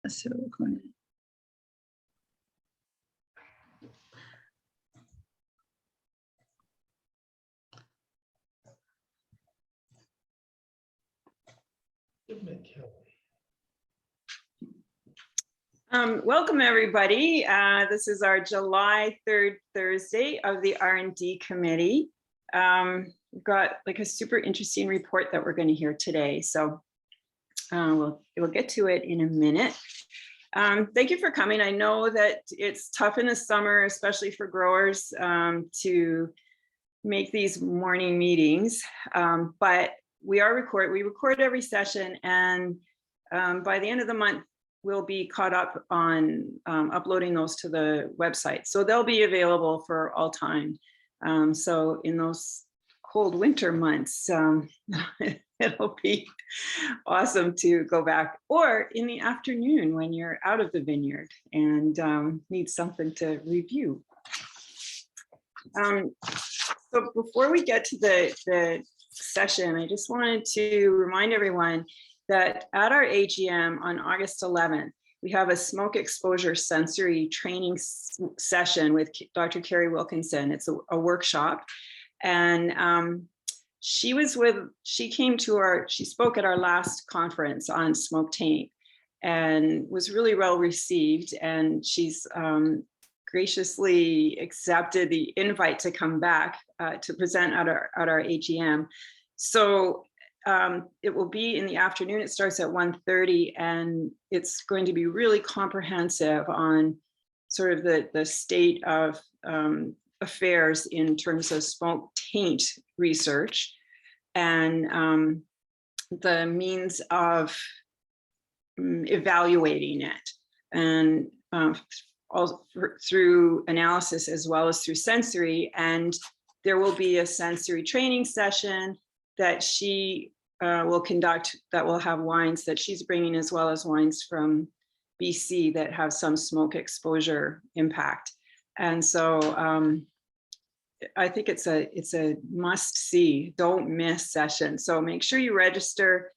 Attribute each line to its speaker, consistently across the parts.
Speaker 1: So we're going to welcome everybody. This is our July 3rd Thursday of the R&D committee. We've got like a super interesting report that we're going to hear today. So we'll get to it in a minute. Thank you for coming. I know that it's tough in the summer, especially for growers, to make these morning meetings, but we record every session, and by the end of the month, we'll be caught up on uploading those to the website. So they'll be available for all time. So in those cold winter months, it'll be awesome to go back, or in the afternoon when you're out of the vineyard and need something to review. So before we get to the session, I just wanted to remind everyone that at our AGM on August 11th, we have a smoke exposure sensory training session with Dr. Carrie Wilkinson. It's a workshop, and she spoke at our last conference on smoke taint and was really well received, and she's graciously accepted the invite to come back to present at our AGM. So it will be in the afternoon. It starts at 1:30, and it's going to be really comprehensive on sort of the state of affairs in terms of smoke taint research and the means of evaluating it, and all through analysis as well as through sensory. And there will be a sensory training session that she will conduct that will have wines that she's bringing, as well as wines from BC that have some smoke exposure impact. And so I think it's a must see, don't miss session. So make sure you register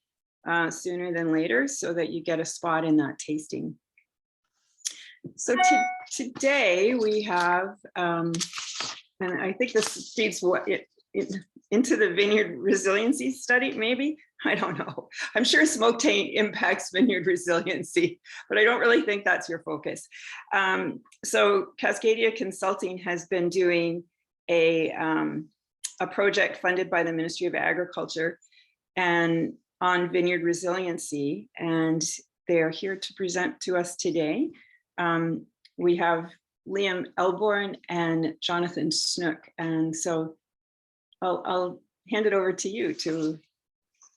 Speaker 1: sooner than later so that you get a spot in that tasting. So today we have, and I think this feeds into the vineyard resiliency study, maybe, I don't know. I'm sure smoke taint impacts vineyard resiliency, but I don't really think that's your focus. So Cascadia Consulting has been doing a project funded by the Ministry of Agriculture and on vineyard resiliency, and they're here to present to us today. We have Liam Elborn and Jonathan Snook, and so I'll hand it over to you to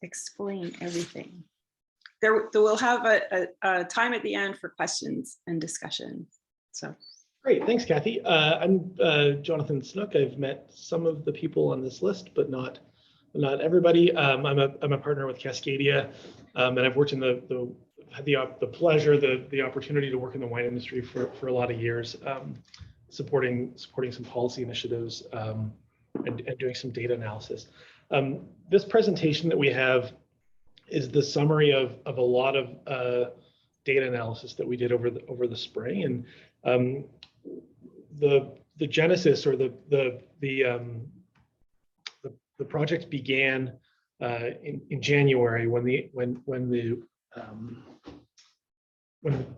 Speaker 1: explain everything. We'll have a time at the end for questions and discussion. So
Speaker 2: great, thanks, Kathy. I'm Jonathan Snook. I've met some of the people on this list, but not everybody. I'm a partner with Cascadia, and I've worked in had the pleasure, the opportunity to work in the wine industry for a lot of years, supporting some policy initiatives and doing some data analysis. This presentation that we have is the summary of a lot of data analysis that we did over the spring, and the genesis or the project began in January when the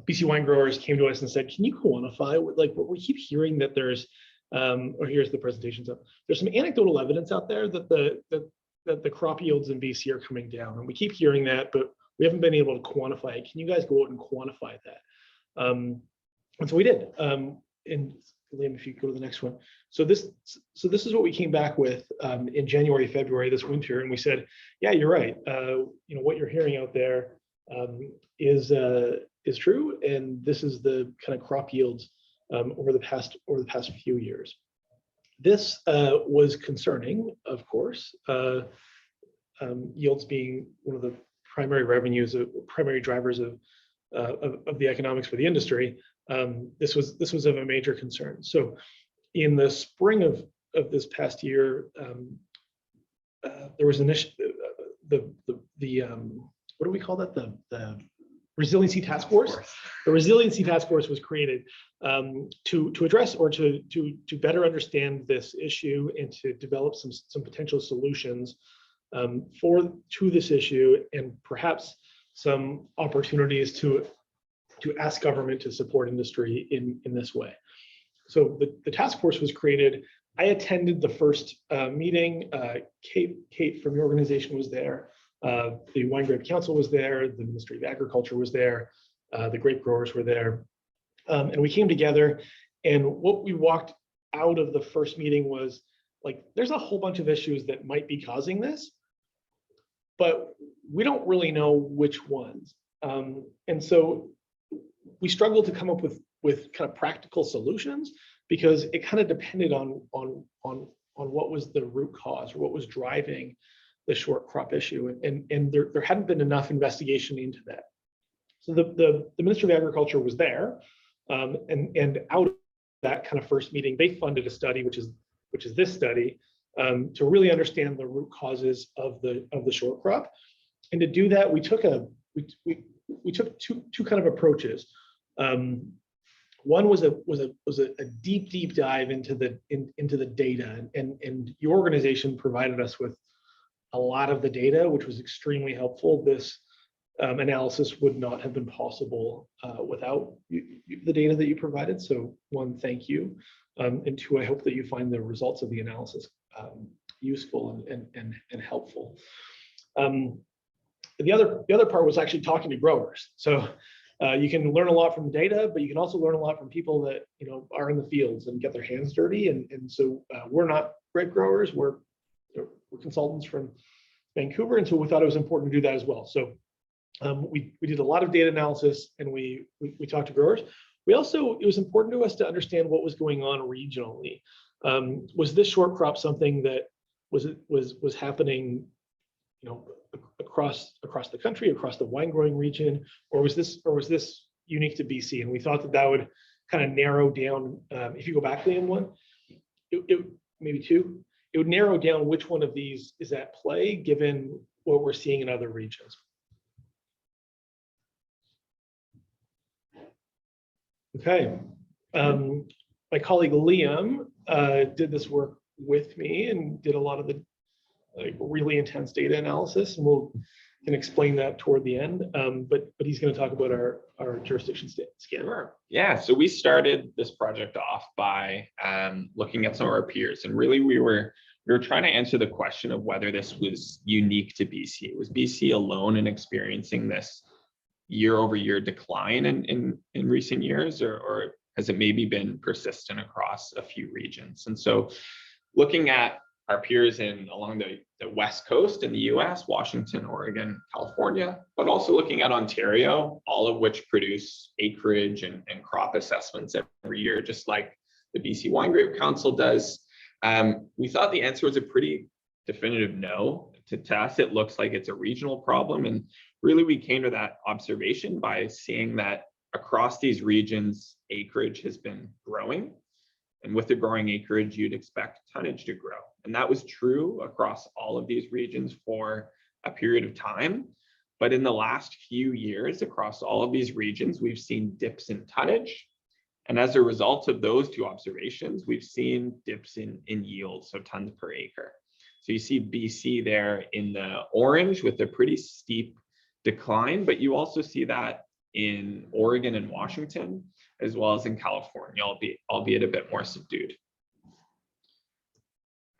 Speaker 2: BC wine growers came to us and said, "Can you quantify like what we keep hearing that there's?" Or here's the presentation. So there's some anecdotal evidence out there that the crop yields in BC are coming down, and we keep hearing that, but we haven't been able to quantify it. Can you guys go out and quantify that? And so we did. And Liam, if you go to the next one. So this is what we came back with in January, February this winter, and we said, yeah, you're right. What you're hearing out there is true, and this is the kind of crop yields over the past few years. This was concerning, of course. Yields being one of the primary primary drivers of the economics for the industry. This was of a major concern. So, in the spring of this past year, there was an issue. What do we call that? The Resiliency Task Force. The Resiliency Task Force was created to address or to better understand this issue and to develop some potential solutions to this issue, and perhaps some opportunities to ask government to support industry in this way. So the task force was created. I attended the first meeting. Kate from your organization was there. The Wine Grape Council was there. The Ministry of Agriculture was there. The grape growers were there. And we came together, and what we walked out of the first meeting was like, there's a whole bunch of issues that might be causing this, but we don't really know which ones. And so we struggled to come up with kind of practical solutions, because it kind of depended on what was the root cause or what was driving the short crop issue, and there hadn't been enough investigation into that. So the Ministry of Agriculture was there, and out of that kind of first meeting, they funded a study, which is this study, to really understand the root causes of the short crop. And to do that, we took two kind of approaches. One was a deep dive into the data, and your organization provided us with a lot of the data, which was extremely helpful. This analysis would not have been possible without the data that you provided. So one, thank you, and two, I hope that you find the results of the analysis useful and helpful. The other part was actually talking to growers. So you can learn a lot from data, but you can also learn a lot from people that are in the fields and get their hands dirty. And so we're not grape growers; we're consultants from Vancouver, and so we thought it was important to do that as well. So we did a lot of data analysis, and we talked to growers. It was important to us to understand what was going on regionally. Was this short crop something that was happening, across the country, across the wine growing region, or was this unique to BC? And we thought that would kind of narrow down. If you go back, Liam, one, maybe two, it would narrow down which one of these is at play, given what we're seeing in other regions. Okay, my colleague Liam did this work with me and did a lot of the really intense data analysis, and can explain that toward the end. But he's going to talk about our jurisdiction scan.
Speaker 3: Sure. Yeah. So we started this project off by looking at some of our peers, and really we were trying to answer the question of whether this was unique to BC. Was BC alone in experiencing this year-over-year decline in recent years, or has it maybe been persistent across a few regions? And so, looking at our peers along the West Coast in the US, Washington, Oregon, California, but also looking at Ontario, all of which produce acreage and crop assessments every year, just like the BC Wine Grape Council does. We thought the answer was a pretty definitive no. To us, it looks like it's a regional problem. And really, we came to that observation by seeing that across these regions, acreage has been growing. And with the growing acreage, you'd expect tonnage to grow. And that was true across all of these regions for a period of time. But in the last few years, across all of these regions, we've seen dips in tonnage. And as a result of those two observations, we've seen dips in yield, so tons per acre. So you see BC there in the orange with a pretty steep decline, but you also see that in Oregon and Washington, as well as in California, albeit a bit more subdued.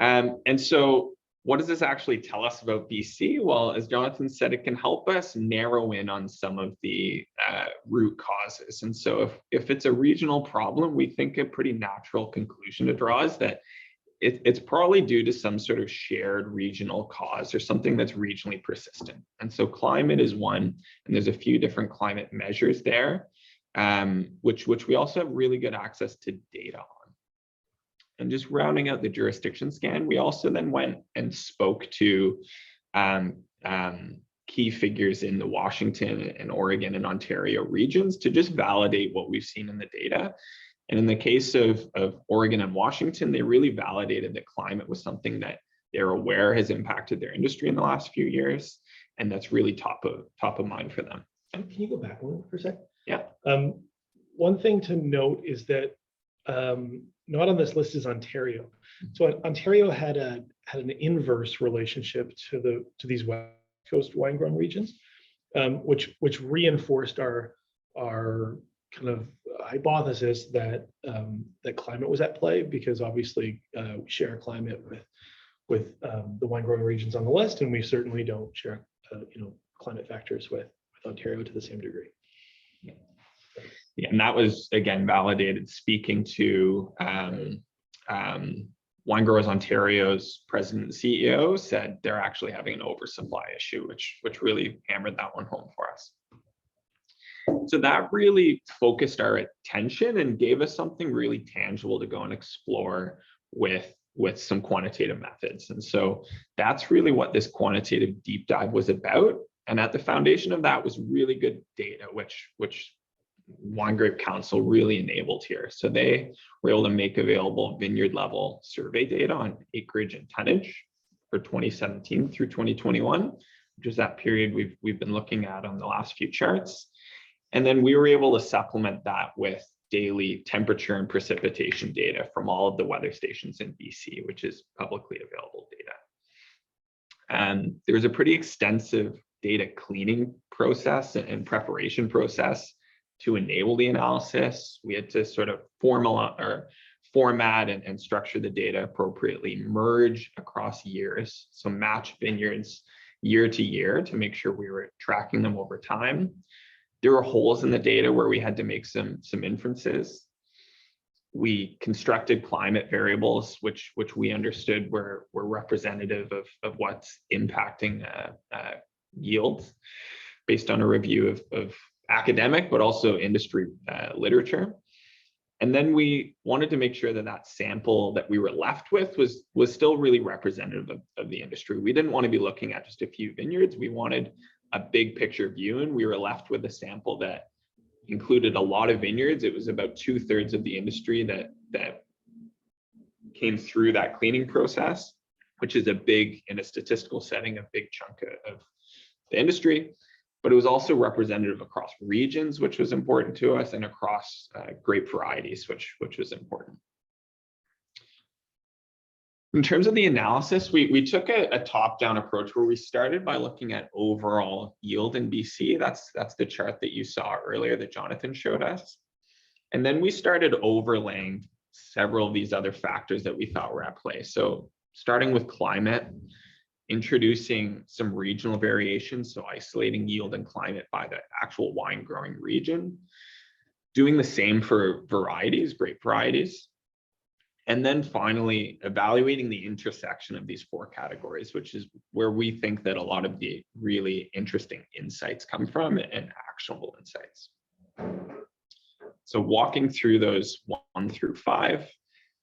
Speaker 3: And so what does this actually tell us about BC? Well, as Jonathan said, it can help us narrow in on some of the root causes. And so if it's a regional problem, we think a pretty natural conclusion to draw is that it's probably due to some sort of shared regional cause or something that's regionally persistent. And so climate is one, and there's a few different climate measures there, which we also have really good access to data on. And just rounding out the jurisdiction scan, we also then went and spoke to key figures in the Washington and Oregon and Ontario regions to just validate what we've seen in the data. And in the case of Oregon and Washington, they really validated that climate was something that they're aware has impacted their industry in the last few years, and that's really top of mind for them.
Speaker 2: Can you go back one for a sec?
Speaker 3: Yeah.
Speaker 2: One thing to note is that not on this list is Ontario. So Ontario had an inverse relationship to these West Coast wine growing regions, which reinforced our kind of hypothesis that that climate was at play, because obviously we share climate with the wine growing regions on the list, and we certainly don't share climate factors with Ontario to the same degree.
Speaker 3: Yeah, and that was again validated speaking to Wine Growers Ontario's president and CEO said they're actually having an oversupply issue, which really hammered that one home for us. So that really focused our attention and gave us something really tangible to go and explore with some quantitative methods. And so that's really what this quantitative deep dive was about. And at the foundation of that was really good data, which Wine Grape Council really enabled here. So they were able to make available vineyard level survey data on acreage and tonnage for 2017 through 2021, which is that period we've been looking at on the last few charts. And then we were able to supplement that with daily temperature and precipitation data from all of the weather stations in BC, which is publicly available data. And there was a pretty extensive data cleaning process and preparation process to enable the analysis. We had to sort of format and structure the data appropriately, merge across years, so match vineyards year to year to make sure we were tracking them over time. There were holes in the data where we had to make some inferences. We constructed climate variables, which we understood were representative of what's impacting yields based on a review of academic, but also industry literature. And then we wanted to make sure that that sample that we were left with was still really representative of the industry. We didn't want to be looking at just a few vineyards. We wanted a big picture view, and we were left with a sample that included a lot of vineyards. It was about 2/3 of the industry that came through that cleaning process, which is in a statistical setting, a big chunk of the industry. But it was also representative across regions, which was important to us, and across grape varieties, which was important. In terms of the analysis, we took a top-down approach where we started by looking at overall yield in BC. That's the chart that you saw earlier that Jonathan showed us. And then we started overlaying several of these other factors that we thought were at play. So starting with climate, introducing some regional variations, so isolating yield and climate by the actual wine growing region, doing the same for varieties, grape varieties, and then finally evaluating the intersection of these four categories, which is where we think that a lot of the really interesting insights come from, and actionable insights. So walking through those 1 through 5,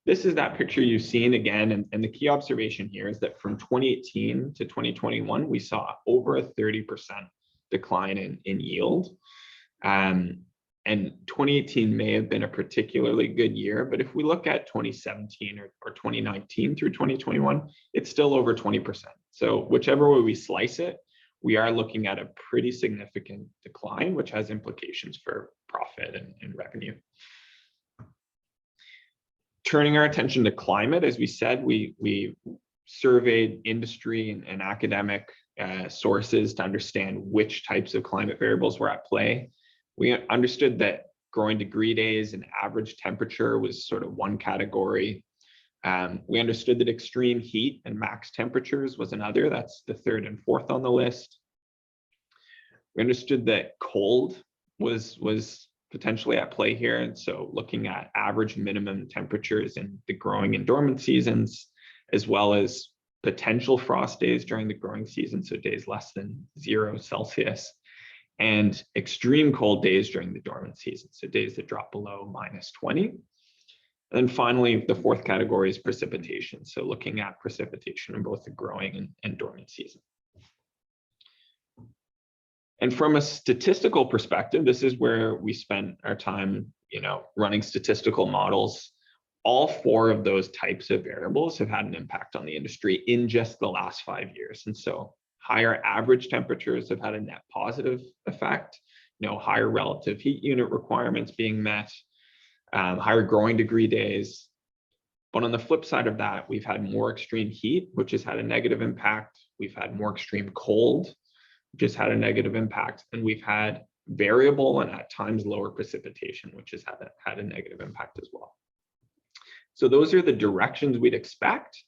Speaker 3: this is that picture you've seen again, and the key observation here is that from 2018 to 2021, we saw over a 30% decline in yield. And 2018 may have been a particularly good year, but if we look at 2017 or 2019 through 2021, it's still over 20%. So whichever way we slice it, we are looking at a pretty significant decline, which has implications for profit and revenue. Turning our attention to climate, as we said, we surveyed industry and academic sources to understand which types of climate variables were at play. We understood that growing degree days and average temperature was sort of one category. We understood that extreme heat and max temperatures was another. That's the 3rd and 4th on the list. We understood that cold was potentially at play here. And so looking at average minimum temperatures in the growing and dormant seasons, as well as potential frost days during the growing season, so days less than 0 Celsius, and extreme cold days during the dormant season, so days that drop below -20. And then finally, the 4th category is precipitation. So looking at precipitation in both the growing and dormant season. And from a statistical perspective, this is where we spent our time, running statistical models. All 4 of those types of variables have had an impact on the industry in just the last 5 years. And so higher average temperatures have had a net positive effect. higher relative heat unit requirements being met, higher growing degree days. But on the flip side of that, we've had more extreme heat, which has had a negative impact. We've had more extreme cold, which has had a negative impact. And we've had variable and at times lower precipitation, which has had a negative impact as well. So those are the directions we'd expect.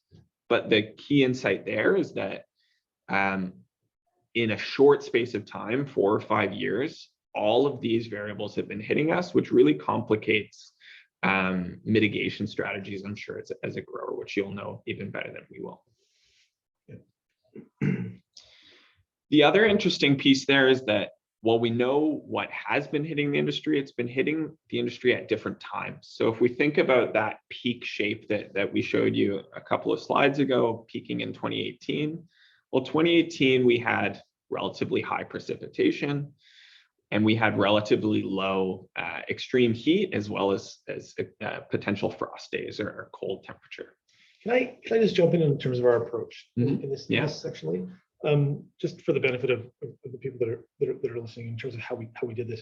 Speaker 3: But the key insight there is that in a short space of time, 4 or 5 years, all of these variables have been hitting us, which really complicates mitigation strategies, I'm sure, as a grower, which you'll know even better than we will. The other interesting piece there is that while we know what has been hitting the industry, it's been hitting the industry at different times. So if we think about that peak shape that we showed you a couple of slides ago, peaking in 2018, well, 2018, we had relatively high precipitation, and we had relatively low extreme heat, as well as potential frost days or cold temperature.
Speaker 2: Can I just jump in terms of our approach in this sectionally? Just for the benefit of the people that are listening, in terms of how we did this,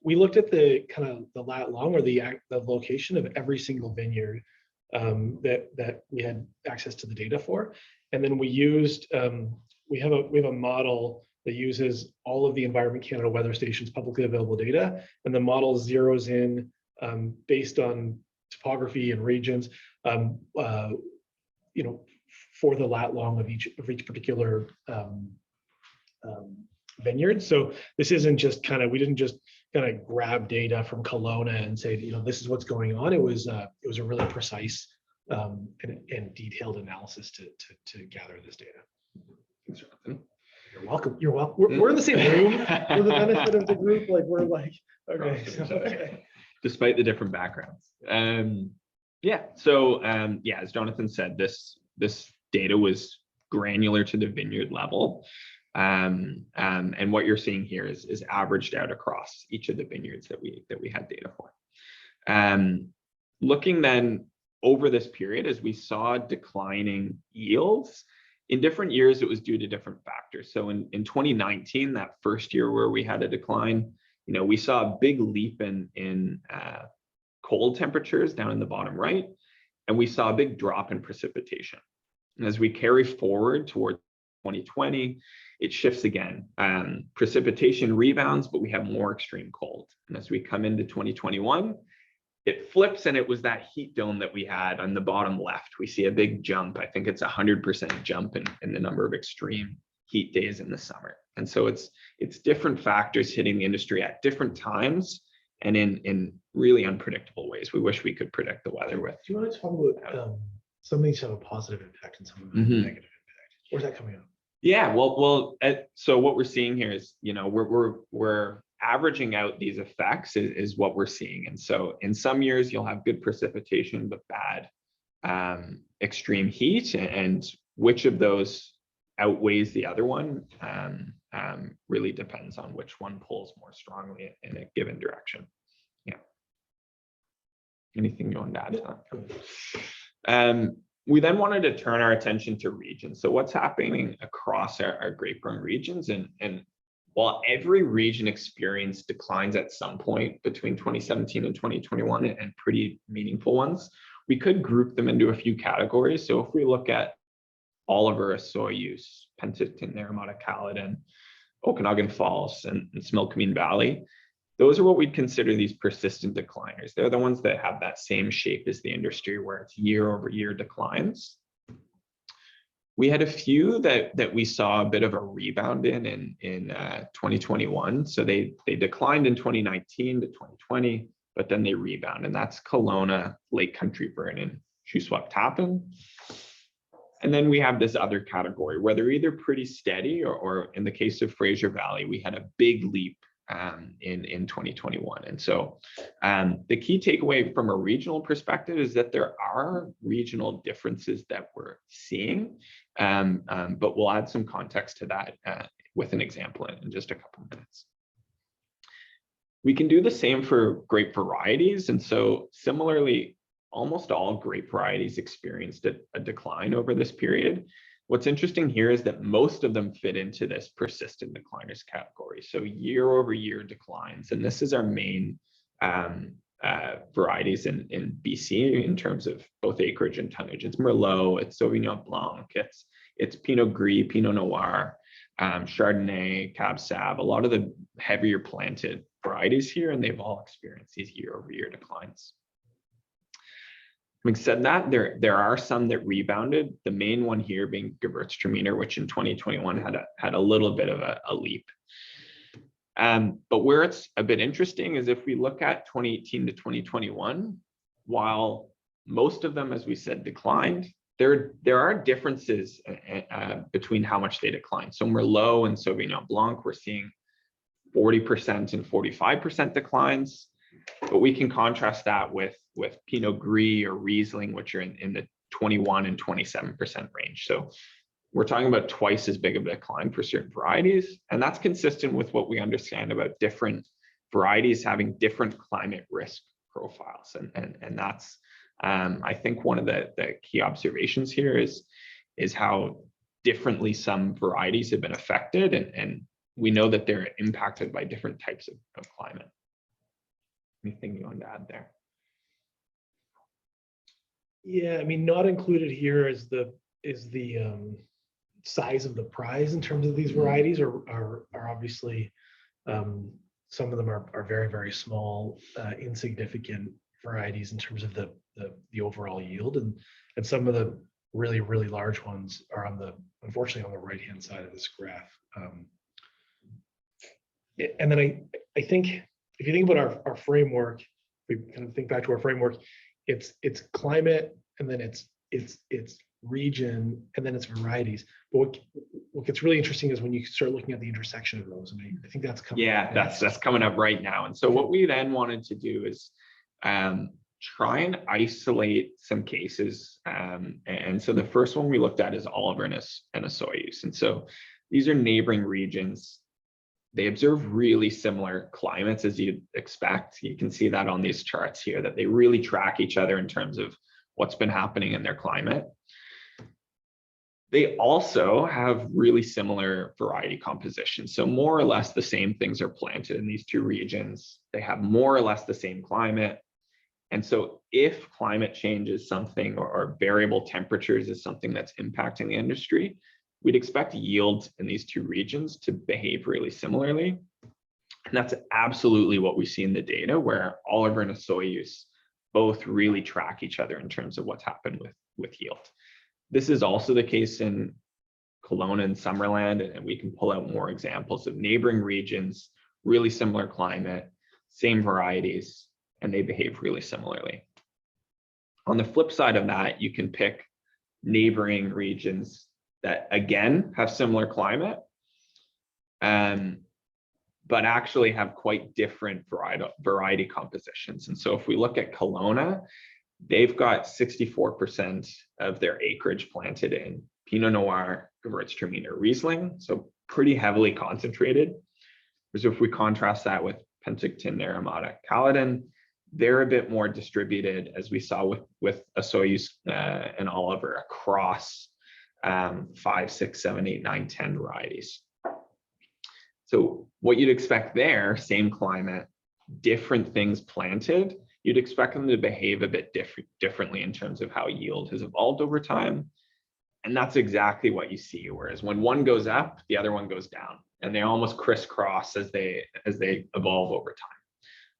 Speaker 2: we looked at the kind of the lat long, or the location of every single vineyard that we had access to the data for, and then we used we have a model that uses all of the Environment Canada Weather Station's publicly available data, and the model zeroes in based on topography and regions, for the lat long of each particular vineyard. So this isn't just we didn't just kind of grab data from Kelowna and say, this is what's going on. It was a really precise and detailed analysis to gather this data.
Speaker 3: Thanks, Jonathan.
Speaker 2: You're welcome. You're welcome. We're in the same room for the benefit of the group. Like, we're like, okay. Okay.
Speaker 3: Despite the different backgrounds. As Jonathan said, this data was granular to the vineyard level. And what you're seeing here is averaged out across each of the vineyards that we had data for. Looking then over this period, as we saw declining yields, in different years, it was due to different factors. So in 2019, that first year where we had a decline, we saw a big leap in cold temperatures down in the bottom right, and we saw a big drop in precipitation. And as we carry forward toward 2020, it shifts again. Precipitation rebounds, but we have more extreme cold. And as we come into 2021, it flips, and it was that heat dome that we had on the bottom left. We see a big jump. I think it's 100% jump in the number of extreme heat days in the summer. And so it's different factors hitting the industry at different times and in really unpredictable ways. We wish we could predict the weather with.
Speaker 2: Do you want to talk about some of these have a positive impact and some of them have a negative impact? Where's that coming up?
Speaker 3: Yeah, so what we're seeing here is, we're averaging out these effects is what we're seeing. And so in some years you'll have good precipitation, but bad extreme heat, and which of those outweighs the other one really depends on which one pulls more strongly in a given direction. Yeah. Anything you want to add to that? We then wanted to turn our attention to regions. So what's happening across our grape growing regions, and while every region experienced declines at some point between 2017 and 2021, and pretty meaningful ones, we could group them into a few categories. So if we look at Oliver, Osoyoos, Penticton, Naramata, Caledon, Okanagan Falls, and Smilkameen Valley, those are what we'd consider these persistent decliners. They're the ones that have that same shape as the industry, where it's year-over-year declines. We had a few that we saw a bit of a rebound in 2021. So they declined in 2019 to 2020, but then they rebound, and that's Kelowna, Lake Country, Vernon, Shuswap, Tappan. And then we have this other category where they're either pretty steady, or in the case of Fraser Valley, we had a big leap in 2021. And so the key takeaway from a regional perspective is that there are regional differences that we're seeing, but we'll add some context to that with an example in just a couple of minutes. We can do the same for grape varieties. And so similarly, almost all grape varieties experienced a decline over this period. What's interesting here is that most of them fit into this persistent decliners category. So year-over-year declines, and this is our main varieties in BC in terms of both acreage and tonnage. It's Merlot, it's Sauvignon Blanc, it's Pinot Gris, Pinot Noir, Chardonnay, Cab Sav, a lot of the heavier planted varieties here, and they've all experienced these year-over-year declines. Having said that, there are some that rebounded. The main one here being Gewürztraminer, which in 2021 had a little bit of a leap. But where it's a bit interesting is if we look at 2018 to 2021, while most of them, as we said, declined, there are differences between how much they declined. So Merlot and Sauvignon Blanc, we're seeing 40% and 45% declines. But we can contrast that with Pinot Gris or Riesling, which are in the 21 and 27% range. So we're talking about twice as big of a decline for certain varieties. And that's consistent with what we understand about different varieties having different climate risk profiles. And that's, I think, one of the key observations here is how differently some varieties have been affected. And we know that they're impacted by different types of climate. Anything you want to add there?
Speaker 2: Yeah, I mean, not included here is the size of the prize in terms of these varieties are obviously some of them are very, very small, insignificant varieties in terms of the overall yield, and some of the really, really large ones are unfortunately on the right hand side of this graph. And then I think if you think about our framework, we kind of think back to our framework, it's climate, and then it's region, and then it's varieties. But what gets really interesting is when you start looking at the intersection of those. And I think that's coming.
Speaker 3: Yeah, that's coming up right now. And so what we then wanted to do is try and isolate some cases. And so the first one we looked at is Oliver and Osoyoos. And so these are neighboring regions. They observe really similar climates as you'd expect. You can see that on these charts here, that they really track each other in terms of what's been happening in their climate. They also have really similar variety composition. So more or less the same things are planted in these two regions. They have more or less the same climate. And so if climate change is something, or variable temperatures is something that's impacting the industry, we'd expect yields in these two regions to behave really similarly. And that's absolutely what we see in the data, where Oliver and Osoyoos both really track each other in terms of what's happened with yield. This is also the case in Kelowna and Summerland, and we can pull out more examples of neighboring regions, really similar climate, same varieties, and they behave really similarly. On the flip side of that, you can pick neighboring regions that again have similar climate, but actually have quite different variety compositions. And so if we look at Kelowna, they've got 64% of their acreage planted in Pinot Noir, Gewürztraminer, Riesling, so pretty heavily concentrated. Whereas if we contrast that with Penticton, Naramata, Caledon, they're a bit more distributed, as we saw with Osoyoos and Oliver, across 5, 6, 7, 8, 9, 10 varieties. So what you'd expect there, same climate, different things planted, you'd expect them to behave a bit differently in terms of how yield has evolved over time. And that's exactly what you see. Whereas when one goes up, the other one goes down, and they almost crisscross as they evolve over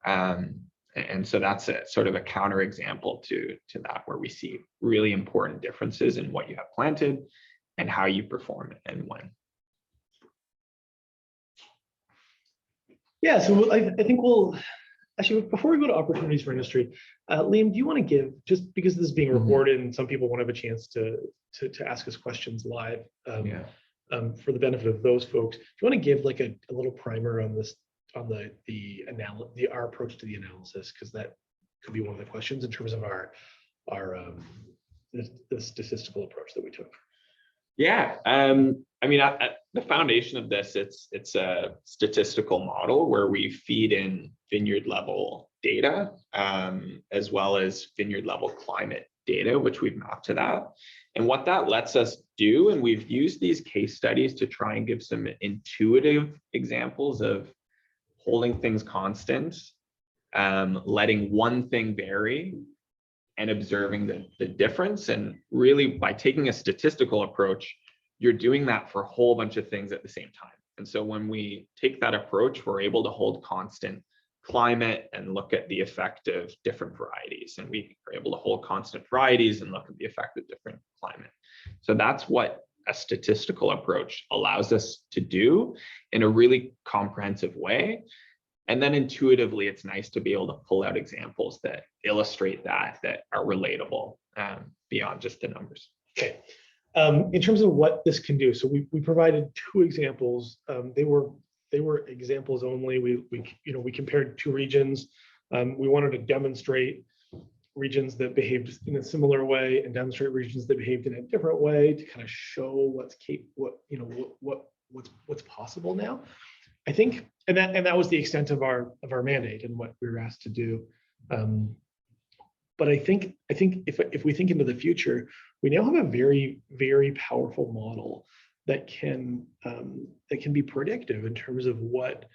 Speaker 3: time. And so that's a sort of a counterexample to that, where we see really important differences in what you have planted and how you perform and when.
Speaker 2: Yeah, so I think we'll actually, before we go to opportunities for industry, Liam, do you want to give, just because this is being recorded and some people won't have a chance to ask us questions live, for the benefit of those folks, do you want to give like a little primer on this, on our approach to the analysis, because that could be one of the questions in terms of the statistical approach that we took.
Speaker 3: Yeah, I mean, at the foundation of this, it's a statistical model where we feed in vineyard level data, as well as vineyard level climate data, which we've mapped to that. And what that lets us do, and we've used these case studies to try and give some intuitive examples of holding things constant, letting one thing vary, and observing the difference. And really, by taking a statistical approach, you're doing that for a whole bunch of things at the same time. And so when we take that approach, we're able to hold constant climate and look at the effect of different varieties. And we are able to hold constant varieties and look at the effect of different climate. So that's what a statistical approach allows us to do in a really comprehensive way. And then intuitively, it's nice to be able to pull out examples that illustrate that are relatable beyond just the numbers.
Speaker 2: Okay. In terms of what this can do, so we provided 2 examples. They were examples only. We compared 2 regions. We wanted to demonstrate regions that behaved in a similar way and demonstrate regions that behaved in a different way to kind of show what's possible now. I think, and that was the extent of our mandate and what we were asked to do. But I think if we think into the future, we now have a very, very powerful model that can be predictive in terms of what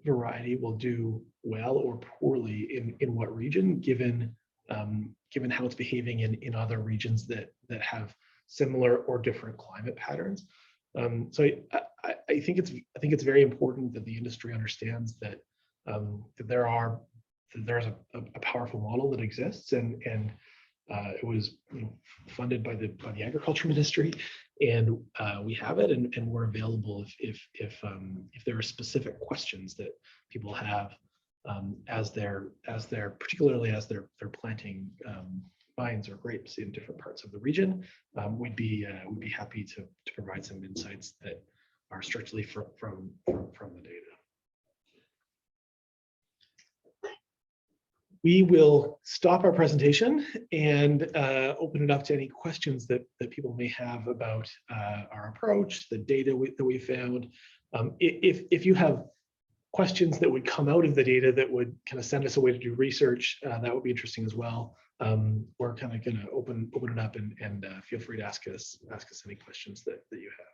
Speaker 2: variety will do well or poorly in what region, given how it's behaving in other regions that have similar or different climate patterns. So I think it's very important that the industry understands that there's a powerful model that exists, and it was funded by the Agriculture Ministry, and we have it, and we're available if there are specific questions that people have particularly as they're planting vines or grapes in different parts of the region. We'd be happy to provide some insights that are strictly from the data. We will stop our presentation and open it up to any questions that people may have about our approach, the data that we found. If you have questions that would come out of the data that would kind of send us a way to do research, that would be interesting as well. We're kind of going to open it up and feel free to ask us any questions that you have.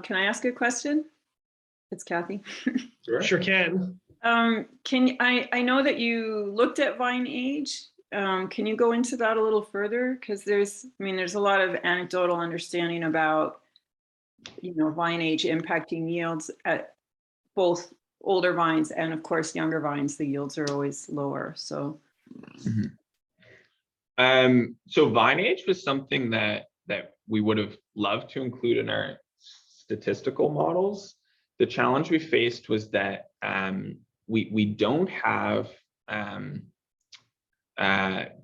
Speaker 1: Can I ask a question? It's Kathy.
Speaker 2: Sure can.
Speaker 1: I know that you looked at vine age. Can you go into that a little further? Because there's a lot of anecdotal understanding about, vine age impacting yields at both older vines and, of course, younger vines. The yields are always lower. So,
Speaker 3: so vine age was something that we would have loved to include in our statistical models. The challenge we faced was that we don't have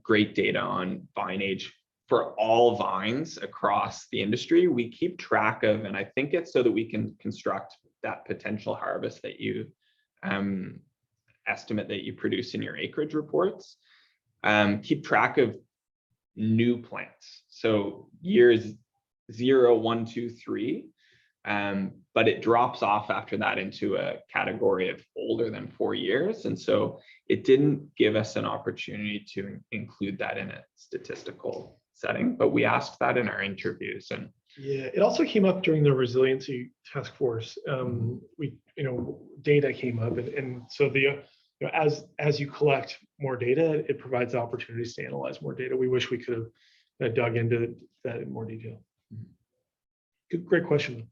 Speaker 3: great data on vine age for all vines across the industry. We keep track of, and I think it's so that we can construct that potential harvest that you estimate that you produce in your acreage reports. Keep track of new plants. So years 0, 1, 2, 3. But it drops off after that into a category of older than 4 years. And so it didn't give us an opportunity to include that in a statistical setting, but we asked that in our interviews. And
Speaker 2: yeah, it also came up during the Resiliency task force. Data came up, and so as you collect more data, it provides opportunities to analyze more data. We wish we could have dug into that in more detail. Good, great question.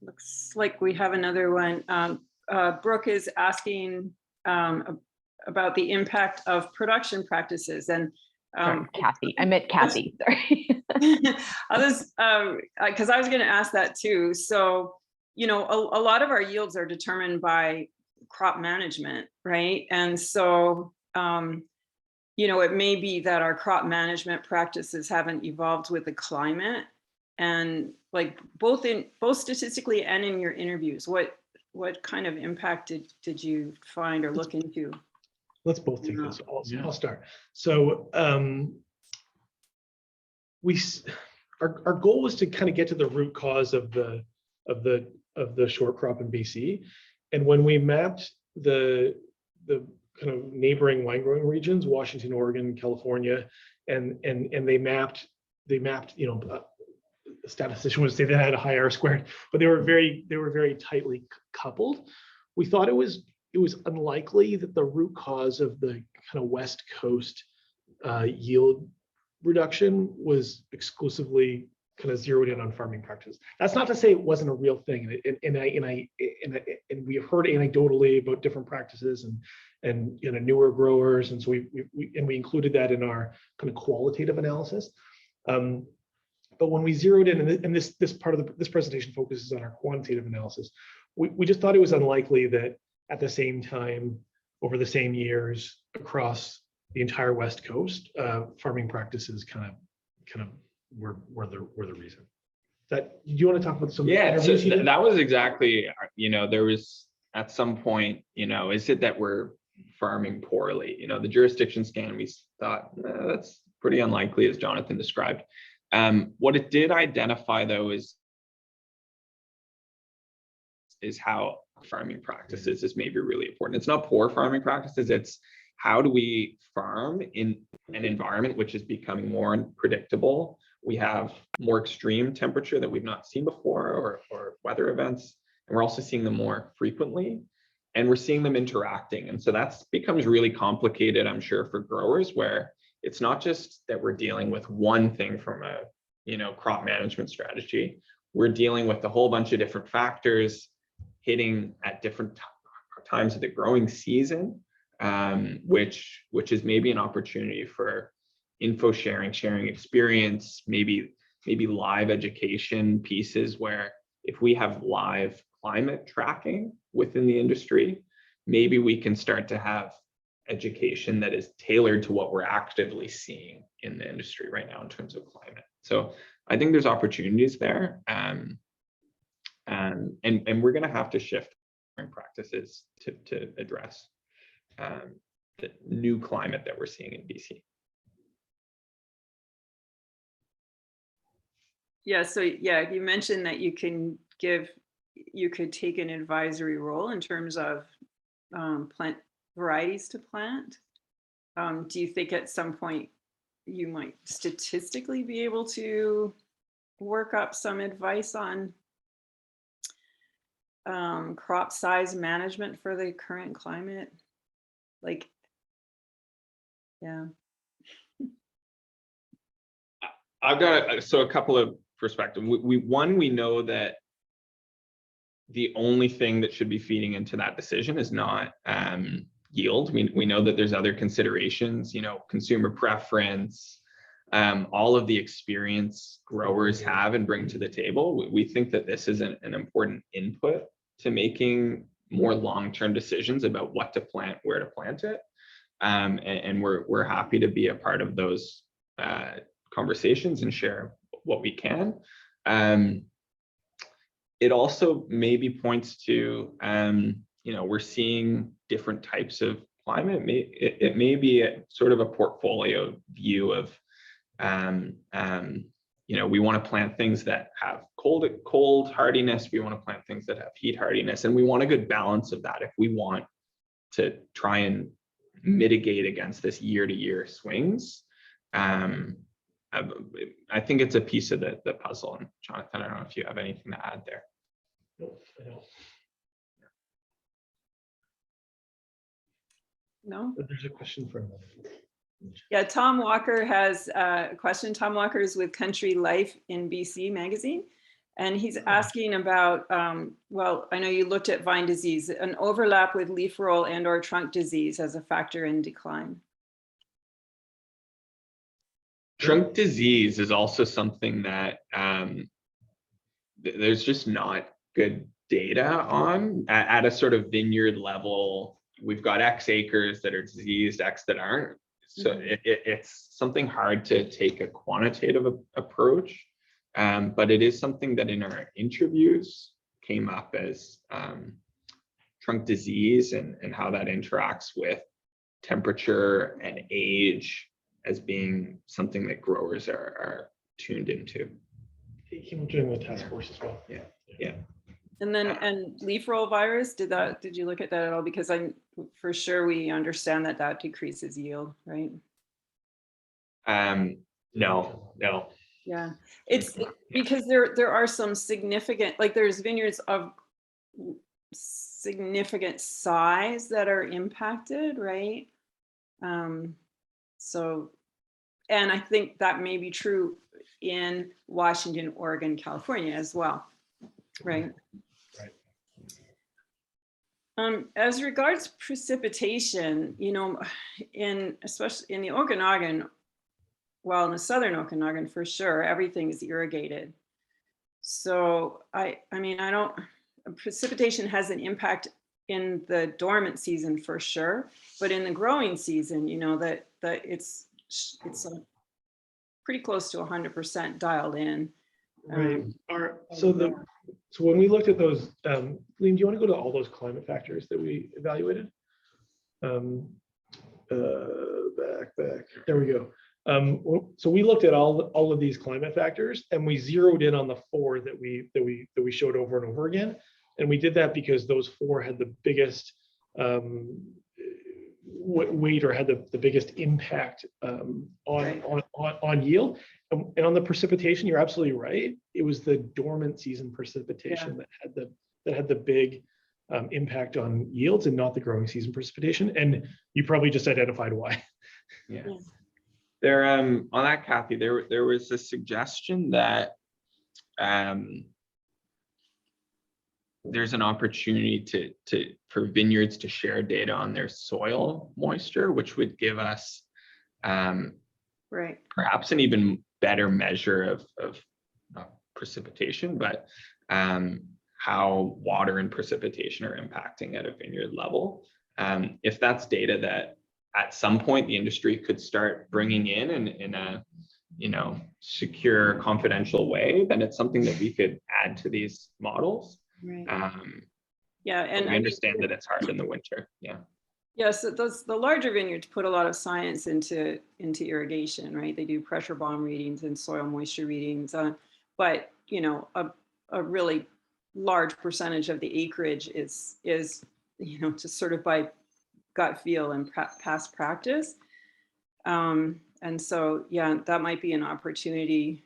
Speaker 1: Looks like we have another one. Brooke is asking about the impact of production practices, and
Speaker 4: Kathy. I meant Kathy. Sorry.
Speaker 1: Because I was going to ask that too. So, a lot of our yields are determined by crop management, right? And so, it may be that our crop management practices haven't evolved with the climate. And like both statistically and in your interviews, what kind of impact did you find or look into?
Speaker 2: Let's both take this. I'll start. So our goal was to kind of get to the root cause of the short crop in BC. And when we mapped the kind of neighboring wine growing regions, Washington, Oregon, California, and they mapped, you know, a statistician would say they had a high R squared, but they were very tightly coupled. We thought it was unlikely that the root cause of the kind of West Coast yield reduction was exclusively kind of zeroed in on farming practices. That's not to say it wasn't a real thing, and we have heard anecdotally about different practices and you know, newer growers, and so we included that in our kind of qualitative analysis. But when we zeroed in, and this part of this presentation focuses on our quantitative analysis, we just thought it was unlikely that at the same time, over the same years, across the entire West Coast, farming practices kind of were the reason. Do you want to talk about some?
Speaker 3: Yeah, so that was exactly, you know, there was at some point, you know, is it that we're farming poorly? You know, the jurisdiction scan, we thought that's pretty unlikely, as Jonathan described. What it did identify, though, is how farming practices is maybe really important. It's not poor farming practices, it's how do we farm in an environment which is becoming more unpredictable. We have more extreme temperature that we've not seen before, or weather events, and we're also seeing them more frequently, and we're seeing them interacting. And so that's becomes really complicated, I'm sure, for growers, where it's not just that we're dealing with one thing from a, you know, crop management strategy. We're dealing with a whole bunch of different factors hitting at different times of the growing season, which is maybe an opportunity for info sharing experience, maybe live education pieces, where if we have live climate tracking within the industry, maybe we can start to have education that is tailored to what we're actively seeing in the industry right now in terms of climate. So I think there's opportunities there, and we're going to have to shift practices to address the new climate that we're seeing in BC.
Speaker 1: Yeah, so yeah, you mentioned that you could take an advisory role in terms of plant varieties to plant. Do you think at some point you might statistically be able to work up some advice on crop size management for the current climate? Like, yeah.
Speaker 3: I've got a couple of perspectives. We know that the only thing that should be feeding into that decision is not yield. We know that there's other considerations, you know, consumer preference, all of the experience growers have and bring to the table. We think that this is an important input to making more long-term decisions about what to plant, where to plant it, and we're happy to be a part of those conversations and share what we can. It also maybe points to, you know, we're seeing different types of climate. It may be a sort of a portfolio view of, you know, we want to plant things that have cold hardiness. We want to plant things that have heat hardiness, and we want a good balance of that if we want to try and mitigate against this year-to-year swings. I think it's a piece of the puzzle. And Jonathan, I don't know if you have anything to add there.
Speaker 2: Nope, I don't.
Speaker 1: No?
Speaker 2: There's a question from
Speaker 1: Yeah, Tom Walker has a question. Tom Walker is with Country Life in BC magazine, and he's asking about, well, I know you looked at vine disease, an overlap with leaf roll and or trunk disease as a factor in decline.
Speaker 3: Trunk disease is also something that there's just not good data on at a sort of vineyard level. We've got X acres that are diseased, X that aren't. So it's something hard to take a quantitative approach, but it is something that in our interviews came up as trunk disease and how that interacts with temperature and age as being something that growers are tuned into.
Speaker 2: he came doing the task force as well.
Speaker 3: Yeah.
Speaker 1: And then, and leaf roll virus, did you look at that at all? Because for sure we understand that decreases yield, right?
Speaker 3: No.
Speaker 1: Yeah, it's because there are some significant, like there's vineyards of significant size that are impacted, right? So, and I think that may be true in Washington, Oregon, California as well, right? As regards precipitation, you know, especially in the Okanagan, well, in the southern Okanagan for sure, everything is irrigated. So I mean, precipitation has an impact in the dormant season for sure, but in the growing season, you know, that it's pretty close to 100% dialed in.
Speaker 2: Right. So when we looked at those, Liam, do you want to go to all those climate factors that we evaluated? Back. There we go. So we looked at all of these climate factors, and we zeroed in on the 4 that we showed over and over again. And we did that because those 4 had the biggest weight, or had the biggest impact on yield. And on the precipitation, you're absolutely right. It was the dormant season precipitation that had the big impact on yields, and not the growing season precipitation. And you probably just identified why.
Speaker 3: Yeah. There, on that, Kathy, there was a suggestion that there's an opportunity for vineyards to share data on their soil moisture, which would give us perhaps an even better measure of not precipitation, but how water and precipitation are impacting at a vineyard level. If that's data that at some point the industry could start bringing in a secure, confidential way, then it's something that we could add to these models.
Speaker 1: Right. And
Speaker 3: we understand that it's hard in the winter.
Speaker 1: Yeah, so the larger vineyards put a lot of science into irrigation, right? They do pressure bomb readings and soil moisture readings, but you know, a really large percentage of the acreage is just sort of by gut feel and past practice. And so, yeah, that might be an opportunity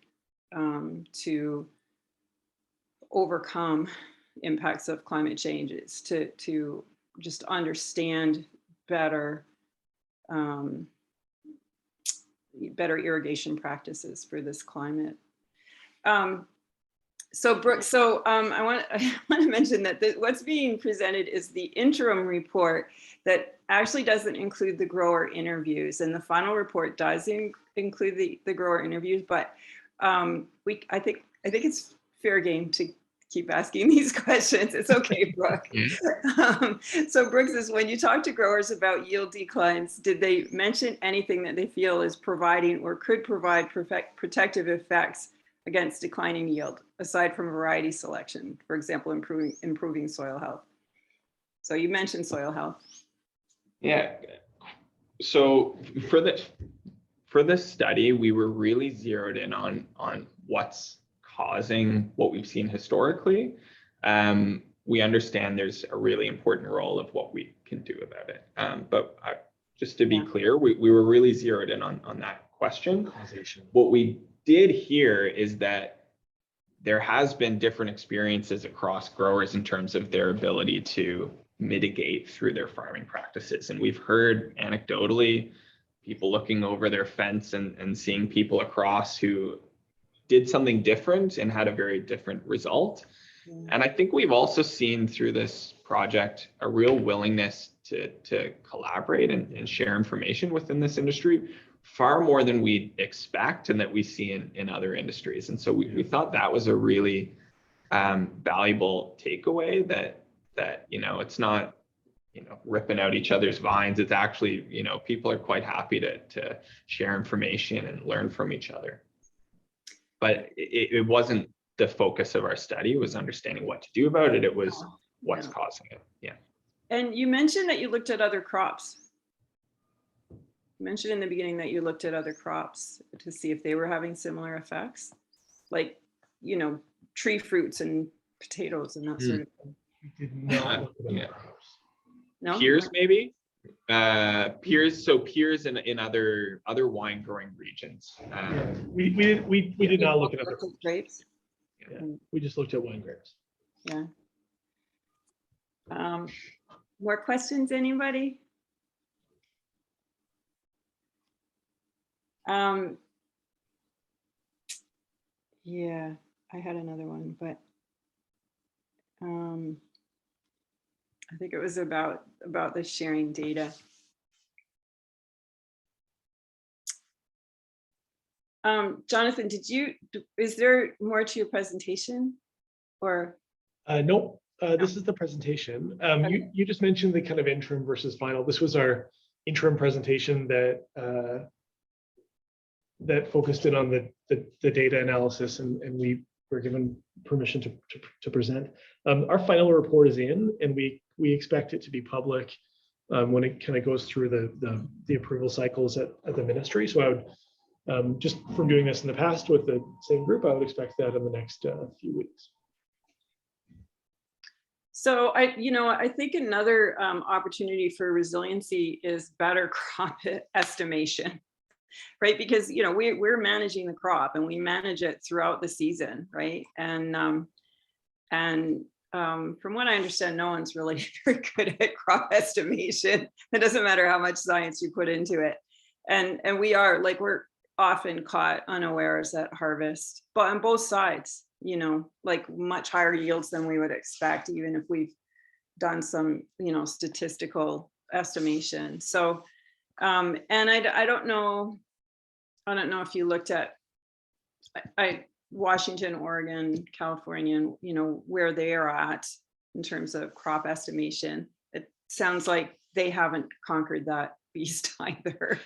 Speaker 1: to overcome impacts of climate changes, to just understand better irrigation practices for this climate. So Brooke, I want to mention that what's being presented is the interim report that actually doesn't include the grower interviews, and the final report does include the grower interviews, but I think it's fair game to keep asking these questions. It's okay, Brooke. So Brooke says, when you talk to growers about yield declines, did they mention anything that they feel is providing or could provide protective effects against declining yield, aside from variety selection, for example, improving soil health? So you mentioned soil health.
Speaker 3: Yeah. So for this study, we were really zeroed in on what's causing what we've seen historically. We understand there's a really important role of what we can do about it. But just to be clear, we were really zeroed in on that question.
Speaker 2: Causation.
Speaker 3: What we did hear is that there has been different experiences across growers in terms of their ability to mitigate through their farming practices. And we've heard anecdotally people looking over their fence and seeing people across who did something different and had a very different result. And I think we've also seen through this project a real willingness to collaborate and share information within this industry, far more than we'd expect and that we see in other industries. And so we thought that was a really valuable takeaway, that it's not ripping out each other's vines. It's actually, people are quite happy to share information and learn from each other. But it wasn't the focus of our study. It was understanding what to do about it. It was what's causing it. Yeah.
Speaker 1: And you mentioned that you looked at other crops. You mentioned in the beginning that you looked at other crops to see if they were having similar effects. Like, you know, tree fruits and potatoes and that sort of thing.
Speaker 2: We did not look at
Speaker 3: Yeah.
Speaker 2: crops.
Speaker 1: No?
Speaker 3: Pears, maybe? Pears, so pears in other wine growing regions.
Speaker 2: Yeah, we did not look at other crops.
Speaker 1: grapes.
Speaker 2: Yeah, we just looked at wine grapes.
Speaker 1: Yeah. More questions, anybody? Yeah, I had another one, but I think it was about the sharing data. Jonathan, is there more to your presentation or?
Speaker 2: Nope, this is the presentation. You just mentioned the kind of interim versus final. This was our interim presentation that that focused in on the data analysis, and we were given permission to present. Our final report is in, and we expect it to be public when it kind of goes through the approval cycles at the ministry. So I would, just from doing this in the past with the same group, I would expect that in the next few weeks.
Speaker 1: So I think another opportunity for resiliency is better crop estimation, right? Because we're managing the crop and we manage it throughout the season, right? And from what I understand, no one's really very good at crop estimation. It doesn't matter how much science you put into it, and we're often caught unawares at harvest, but on both sides. Like much higher yields than we would expect, even if we've done some, statistical estimation. So, and I don't know if you looked at Washington, Oregon, California, where they are at in terms of crop estimation. It sounds like they haven't conquered that beast either.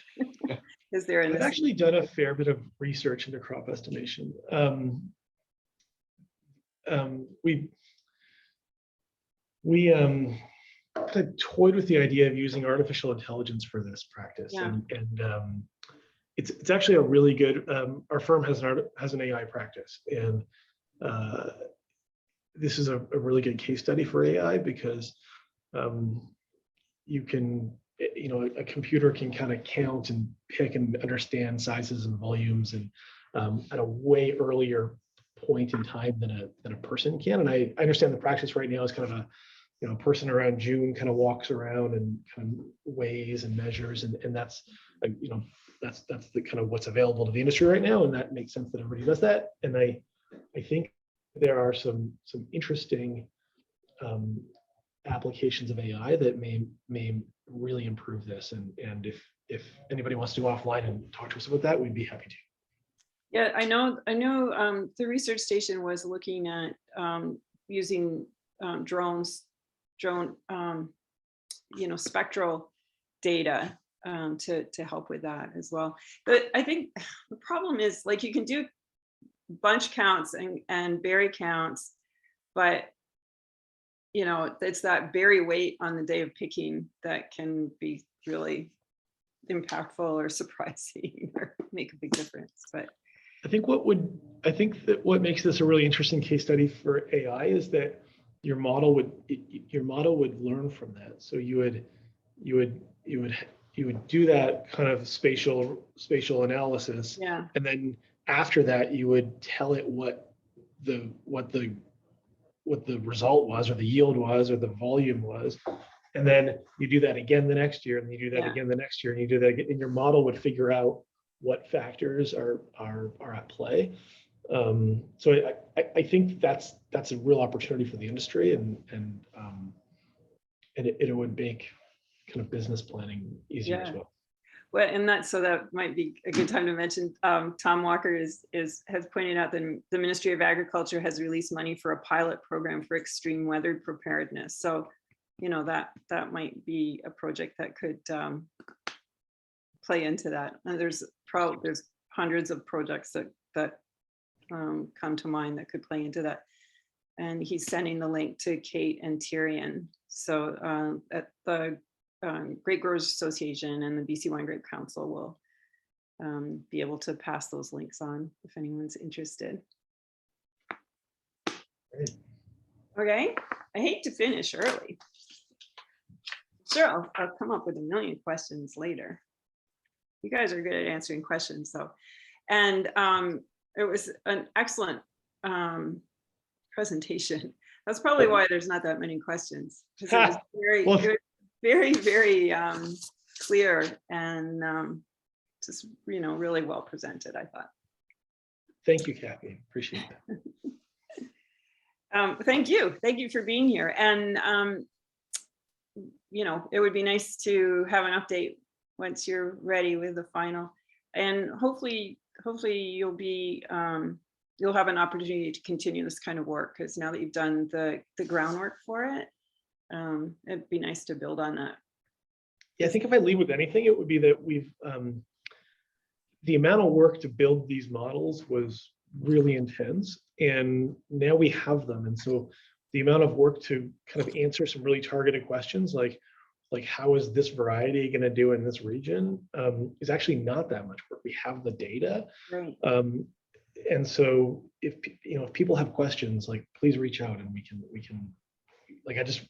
Speaker 1: Is there?
Speaker 2: I've actually done a fair bit of research into crop estimation. We kind of toyed with the idea of using artificial intelligence for this practice,
Speaker 1: Yeah.
Speaker 2: and it's actually a really good. Our firm has an AI practice, and this is a really good case study for AI because you can, a computer can kind of count and pick and understand sizes and volumes and at a way earlier point in time than a person can. And I understand the practice right now is kind of a person around June kind of walks around and kind of weighs and measures, and that's that's the kind of what's available to the industry right now, and that makes sense that everybody does that. And I think there are some interesting applications of AI that may really improve this, and if anybody wants to go offline and talk to us about that, we'd be happy to.
Speaker 1: Yeah, I know. The research station was looking at using drone spectral data to help with that as well. But I think the problem is, like, you can do bunch counts and berry counts, but it's that berry weight on the day of picking that can be really impactful or surprising or make a big difference. But
Speaker 2: I think what makes this a really interesting case study for AI is that your model would learn from that. So you would do that kind of spatial analysis,
Speaker 1: yeah,
Speaker 2: and then after that you would tell it what the result was, or the yield was, or the volume was, and then you do that again the next year, and you do that again the next year, and you do that again, and your model would figure out what factors are at play. So I think that's a real opportunity for the industry, and it would make kind of business planning easier as well.
Speaker 1: Well, and that might be a good time to mention. Tom Walker has pointed out that the Ministry of Agriculture has released money for a pilot program for extreme weather preparedness. So, that might be a project that could play into that. And there's hundreds of projects that come to mind that could play into that. And he's sending the link to Kate and Tyrion. So at the Grape Growers Association and the BC Wine Grape Council will be able to pass those links on if anyone's interested.
Speaker 2: Great.
Speaker 1: Okay, I hate to finish early. Sure, I'll come up with a million questions later. You guys are good at answering questions, though. And it was an excellent presentation. That's probably why there's not that many questions, because it was very,
Speaker 2: Well,
Speaker 1: it was very clear and just, you know, really well presented, I thought.
Speaker 2: thank you, Kathy. Appreciate that.
Speaker 1: Thank you. Thank you for being here. And, you know, it would be nice to have an update once you're ready with the final. And hopefully you'll be, you'll have an opportunity to continue this kind of work, because now that you've done the groundwork for it, it'd be nice to build on that.
Speaker 2: Yeah, I think if I leave with anything, it would be that we've, the amount of work to build these models was really intense, and now we have them. And so the amount of work to kind of answer some really targeted questions, like how is this variety going to do in this region, is actually not that much work. We have the data.
Speaker 1: Right.
Speaker 2: And so if, you know, if people have questions, like, please reach out and we can, like, I just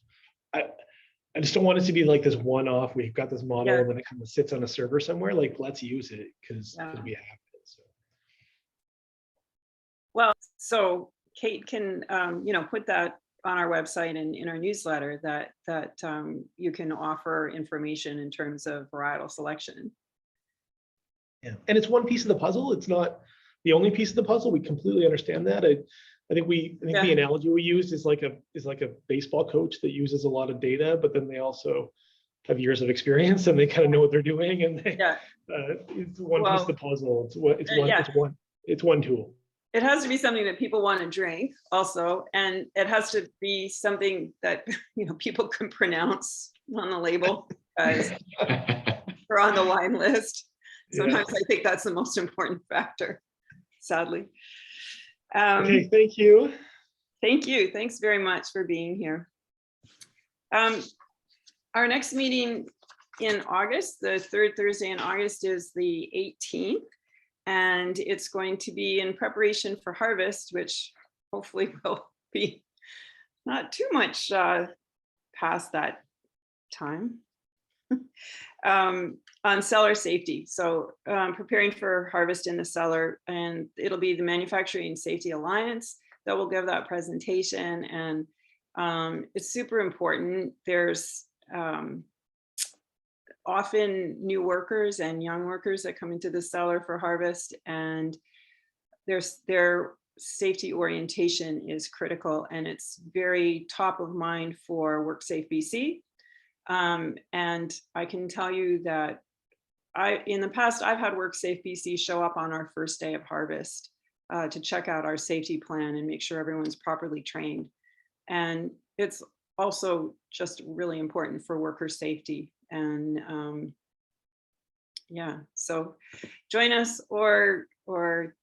Speaker 2: don't want it to be like this one-off. We've got this model and then it kind of sits on a server somewhere. Like, let's use it because we have it. So.
Speaker 1: Well, so Kate can, you know, put that on our website and in our newsletter that you can offer information in terms of varietal selection.
Speaker 2: Yeah, and it's one piece of the puzzle. It's not the only piece of the puzzle. We completely understand that. I think the analogy we used is like a baseball coach that uses a lot of data, but then they also have years of experience and they kind of know what they're doing. And they, it's one piece of the puzzle. It's one tool.
Speaker 1: It has to be something that people want to drink also, and it has to be something that, you know, people can pronounce on the label or on the wine list. Sometimes I think that's the most important factor, sadly.
Speaker 2: Okay, thank you.
Speaker 1: Thank you. Thanks very much for being here. Our next meeting in August, the third Thursday in August, is the 18th. And it's going to be in preparation for harvest, which hopefully will be not too much past that time, on cellar safety. So preparing for harvest in the cellar, and it'll be the Manufacturing Safety Alliance that will give that presentation. And it's super important. There's often new workers and young workers that come into the cellar for harvest, and their safety orientation is critical, and it's very top of mind for WorkSafe BC. And I can tell you that in the past, I've had WorkSafe BC show up on our first day of harvest to check out our safety plan and make sure everyone's properly trained. And it's also just really important for worker safety. And yeah, so join us or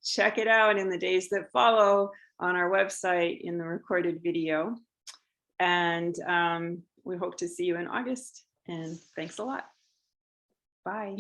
Speaker 1: check it out in the days that follow on our website in the recorded video. And we hope to see you in August. And thanks a lot. Bye.